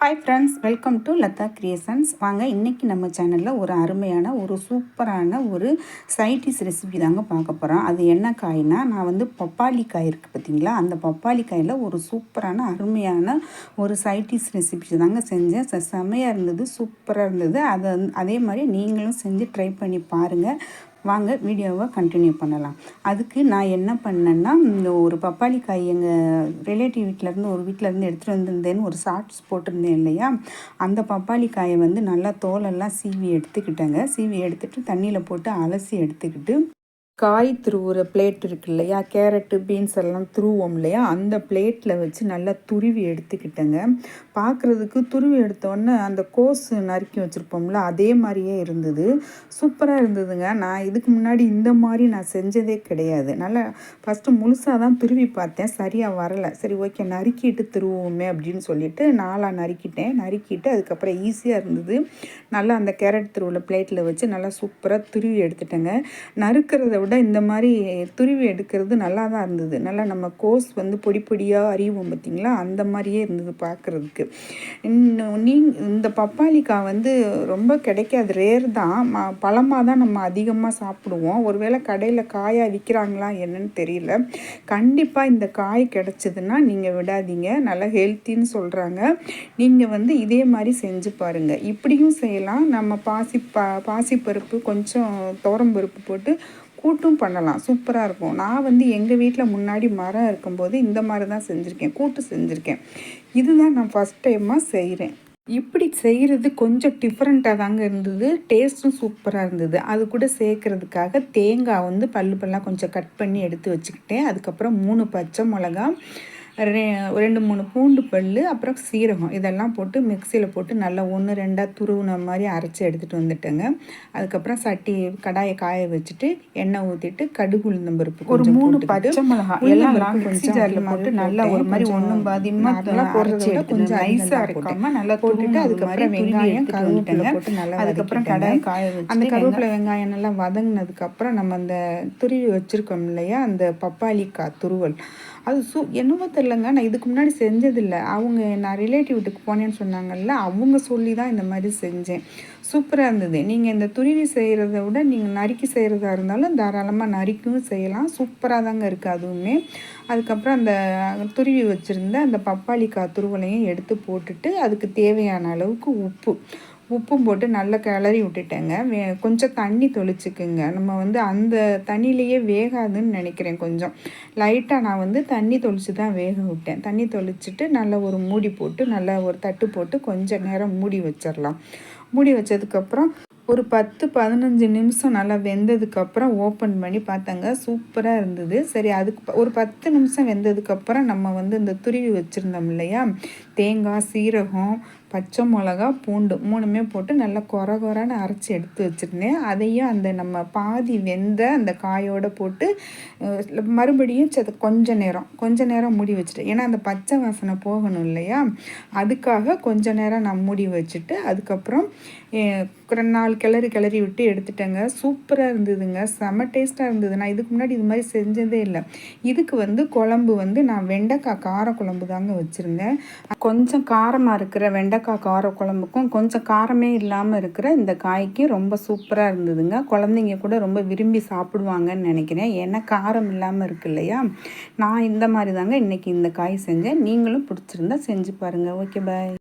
Hi friends, welcome to Latha creations. வாங்க இன்றைக்கி நம்ம சேனலில் ஒரு அருமையான ஒரு சூப்பரான ஒரு சைடிஷ் ரெசிபி தாங்க பார்க்க போகிறோம். அது என்ன காய்னா, நான் வந்து பப்பாளி காய் இருக்குது பார்த்தீங்களா, அந்த பப்பாளி காயில் ஒரு சூப்பரான அருமையான ஒரு சைடிஷ் ரெசிபி தாங்க செஞ்சேன். செம்மையாக இருந்தது, சூப்பராக இருந்தது. அதே மாதிரி நீங்களும் செஞ்சு ட்ரை பண்ணி பாருங்கள். வாங்க வீடியோவை கண்டினியூ பண்ணலாம். அதுக்கு நான் என்ன பண்ணேன்னா, இந்த ஒரு பப்பாளி காய் எங்கள் ரிலேட்டிவ் வீட்டிலேருந்து ஒரு வீட்டிலேருந்து எடுத்துகிட்டு வந்திருந்தேன்னு ஒரு ஷார்ட்ஸ் போட்டிருந்தேன் இல்லையா, அந்த பப்பாளி காயை வந்து நல்லா தோலெல்லாம் சீவி எடுத்துக்கிட்டேங்க. சீவி எடுத்துகிட்டு தண்ணியில் போட்டு அலசி எடுத்துக்கிட்டு, காய் துருவுற பிளேட் இருக்கு இல்லையா, கேரட்டு பீன்ஸ் எல்லாம் துருவோம் இல்லையா, அந்த பிளேட்டில் வச்சு நல்லா துருவி எடுத்துக்கிட்டேங்க. பார்க்குறதுக்கு துருவி எடுத்தோடனே அந்த கோஸு நறுக்கி வச்சுருப்போம்ல, அதே மாதிரியே இருந்தது. சூப்பராக இருந்ததுங்க. நான் இதுக்கு முன்னாடி இந்த மாதிரி நான் செஞ்சதே கிடையாது. நல்லா ஃபஸ்ட்டு முழுசாக தான் துருவி பார்த்தேன், சரியாக வரலை. சரி ஓகே, நறுக்கிட்டு துருவோமே அப்படின்னு சொல்லிட்டு நாளாக நறுக்கிட்டு அதுக்கப்புறம் ஈஸியாக இருந்தது. நல்லா அந்த கேரட் துருவில் பிளேட்டில் வச்சு நல்லா சூப்பராக துருவி எடுத்துட்டேங்க. நறுக்கிறத விட இந்த மாதிரி துருவி எடுக்கிறது நல்லா தான் இருந்தது. நல்லா நம்ம கோஸ் வந்து பொடி பொடியாக அறிவோம் பார்த்திங்களா, அந்த மாதிரியே இருந்தது பார்க்குறதுக்கு. இந்த பப்பாளிக்காய் வந்து ரொம்ப கிடைக்காது, ரேர் தான். பழமாக தான் நம்ம அதிகமாக சாப்பிடுவோம். ஒருவேளை கடையில் காயாக விற்கிறாங்களா என்னன்னு தெரியல. கண்டிப்பாக இந்த காய் கிடச்சிதுன்னா நீங்கள் விடாதீங்க, நல்லா ஹெல்த்தின்னு சொல்கிறாங்க. நீங்கள் வந்து இதே மாதிரி செஞ்சு பாருங்கள். இப்படியும் செய்யலாம். நம்ம பாசிப்பருப்பு கொஞ்சம் துவரம்பருப்பு போட்டு கூட்டும் பண்ணலாம், சூப்பராக இருக்கும். நான் வந்து எங்கள் வீட்டில் முன்னாடி மரம் இருக்கும்போது இந்த மாதிரி தான் செஞ்சுருக்கேன், கூட்டு செஞ்சுருக்கேன். இதுதான் நான் ஃபஸ்ட் டைமாக செய்கிறேன். இப்படி செய்கிறது கொஞ்சம் டிஃப்ரெண்ட்டாக தாங்க இருந்தது. டேஸ்ட்டும் சூப்பராக இருந்தது. அது கூட சேர்க்குறதுக்காக தேங்காய் வந்து பல்லாக கொஞ்சம் கட் பண்ணி எடுத்து வச்சுக்கிட்டேன். அதுக்கப்புறம் 3 பச்சை மிளகா, 2-3 பூண்டு பல், அப்புறம் சீரகம், இதெல்லாம் போட்டு மிக்சியில் போட்டு நல்லா 1-2 துருவின மாதிரி அரைச்சி எடுத்துகிட்டு வந்துட்டேங்க. அதுக்கப்புறம் கடாயை காய வச்சுட்டு எண்ணெய் ஊற்றிட்டு கடுகு உளுந்தம்பருப்பு ஒரு 3 பச்சை மிளகாய் எல்லாம் கொஞ்சம் ஜாரில் போட்டு நல்லா ஒரு மாதிரி ஒன்றும் பாதியமாக போடுறத கொஞ்சம் ஐஸாக இருக்காமல் நல்லா போட்டுட்டு அதுக்கப்புறம் வெங்காயம் கருவேப்பிலை போட்டு நல்லா, அதுக்கப்புறம் கடாயை காய வச்சு அந்த கருவேப்பிலை வெங்காயம் நல்லா வதங்கினதுக்கப்புறம் நம்ம அந்த துருவி வச்சுருக்கோம் இல்லையா, அந்த பப்பாளிக்காய் துருவல், அது என்னவோ தெரிலங்க, நான் இதுக்கு முன்னாடி செஞ்சதில்லை. நான் ரிலேட்டிவ் வீட்டுக்கு போனேன்னு சொன்னாங்கல்ல, அவங்க சொல்லி தான் இந்த மாதிரி செஞ்சேன். சூப்பராக இருந்தது. நீங்கள் இந்த துருவி செய்கிறத விட நீங்கள் நறுக்கி செய்கிறதா இருந்தாலும் தாராளமாக நறுக்கவும் செய்யலாம். சூப்பராக தாங்க இருக்குது அதுவுமே. அதுக்கப்புறம் அந்த துருவி வச்சுருந்த அந்த பப்பாளிக்காய் துருவலையும் எடுத்து போட்டுட்டு அதுக்கு தேவையான அளவுக்கு உப்பும் போட்டு நல்லா கிளறி விட்டுட்டேங்க. கொஞ்சம் தண்ணி தொளிச்சுக்குங்க. நம்ம வந்து அந்த தண்ணியிலையே வேகாதுன்னு நினைக்கிறேன். கொஞ்சம் லைட்டாக நான் வந்து தண்ணி தொளிச்சு தான் வேக விட்டேன். தண்ணி தொளிச்சுட்டு நல்லா ஒரு மூடி போட்டு நல்லா ஒரு தட்டு போட்டு கொஞ்சம் நேரம் மூடி வச்சிடலாம். மூடி வச்சதுக்கப்புறம் ஒரு 10-15 நிமிஷம் நல்லா வெந்ததுக்கப்புறம் ஓப்பன் பண்ணி பார்த்தாங்க, சூப்பராக இருந்தது. சரி, அதுக்கு ஒரு 10 நிமிஷம் வெந்ததுக்கப்புறம் நம்ம வந்து இந்த துருவி வச்சுருந்தோம் இல்லையா, தேங்காய், சீரகம், பச்சை மிளகா, பூண்டு 3மே போட்டு நல்லா கொரன்னு அரைச்சி எடுத்து வச்சுருந்தேன். அதையும் அந்த நம்ம பாதி வெந்த அந்த காயோடு போட்டு மறுபடியும் கொஞ்ச நேரம் மூடி வச்சுட்டேன். ஏன்னா அந்த பச்சை வாசனை போகணும் இல்லையா, அதுக்காக கொஞ்ச நேரம் நான் மூடி வச்சுட்டு அதுக்கப்புறம் 4 கிளறி விட்டு எடுத்துட்டேங்க. சூப்பராக இருந்ததுங்க, செம டேஸ்ட்டாக இருந்தது. நான் இதுக்கு முன்னாடி இது மாதிரி செஞ்சதே இல்லை. இதுக்கு வந்து குழம்பு வந்து நான் வெண்டைக்காய் கார குழம்பு தாங்க வச்சுருந்தேன். கொஞ்சம் காரமாக இருக்கிற வெண்டைக்காய் கார குழம்புக்கும் கொஞ்சம் காரமே இல்லாமல் இருக்கிற இந்த காய்க்கு ரொம்ப சூப்பராக இருந்ததுங்க. குழந்தைங்க கூட ரொம்ப விரும்பி சாப்பிடுவாங்கன்னு நினைக்கிறேன். ஏன்னா காரம் இல்லாமல் இருக்கு இல்லையா. நான் இந்த மாதிரி தாங்க இன்றைக்கி இந்த காய் செஞ்சேன். நீங்களும் பிடிச்சிருந்தா செஞ்சு பாருங்கள். ஓகே, பாய்.